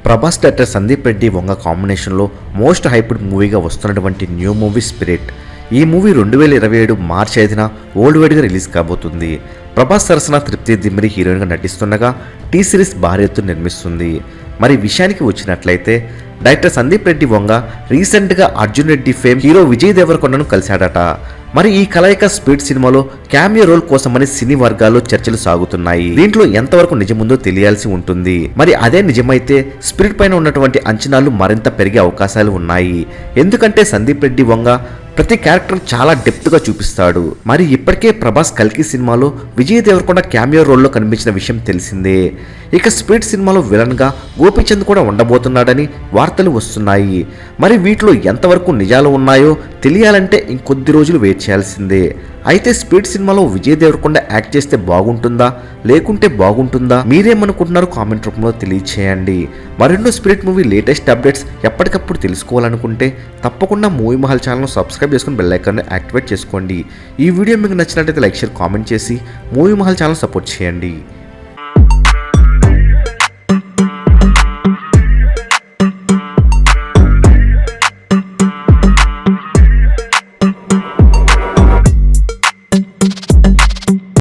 Prabhas director Sandeep Reddy Vanga కాంబినేషన్లో most hyped మూవీగా వస్తున్నటువంటి new movie spirit. ఈ మూవీ 2027 మార్చి 5న వరల్డ్ వైడ్గా రిలీజ్ కాబోతుంది. ప్రభాస్ సరసన తృప్తి దిమ్రి హీరోయిన్గా నటిస్తుండగా టీ సిరీస్ భారీ ఎత్తున నిర్మిస్తుంది. మరి విషయానికి వచ్చినట్లయితే డైరెక్టర్ సందీప్ రెడ్డి వంగ రీసెంట్గా అర్జున్ రెడ్డి ఫేమ్ హీరో విజయ్ దేవరకొండను కలిశాడట. మరి ఈ కలయిక స్పీడ్ సినిమాలో క్యామియో రోల్ కోసమని సినీ వర్గాల్లో చర్చలు సాగుతున్నాయి. దీంట్లో ఎంతవరకు నిజముందో తెలియాల్సి ఉంటుంది. మరి అదే నిజమైతే స్పిరిట్ పైన ఉన్నటువంటి అంచనాలు మరింత పెరిగే అవకాశాలు ఉన్నాయి. ఎందుకంటే సందీప్ రెడ్డి వంగ ప్రతి క్యారెక్టర్ చాలా డెప్త్గా చూపిస్తాడు. మరి ఇప్పటికే ప్రభాస్ కల్కి సినిమాలో విజయ్ దేవరకొండ క్యామియో రోల్లో కనిపించిన విషయం తెలిసిందే. ఇక స్పీడ్ సినిమాలో విలన్గా గోపీచంద్ కూడా ఉండబోతున్నాడని వార్తలు వస్తున్నాయి. మరి వీటిలో ఎంతవరకు నిజాలు ఉన్నాయో తెలియాలంటే ఇంకొద్ది రోజులు వెయిట్ చేయాల్సిందే. అయితే స్పీడ్ సినిమాలో విజయ్ దేవరకొండ యాక్ట్ చేస్తే బాగుంటుందా లేకుంటే బాగుంటుందా మీరేమనుకుంటున్నారో కామెంట్ రూపంలో తెలియచేయండి. మరెన్నో స్పిరిట్ మూవీ లేటెస్ట్ అప్డేట్స్ ఎప్పటికప్పుడు తెలుసుకోవాలనుకుంటే తప్పకుండా మూవీ మహల్ ఛానల్ సబ్స్క్రైబ్ చేసుకుని బెల్ ఐకాన్ని యాక్టివేట్ చేసుకోండి. ఈ వీడియో మీకు నచ్చినట్లయితే లైక్ షేర్ కామెంట్ చేసి మూవీ మహల్ ఛానల్ సపోర్ట్ చేయండి.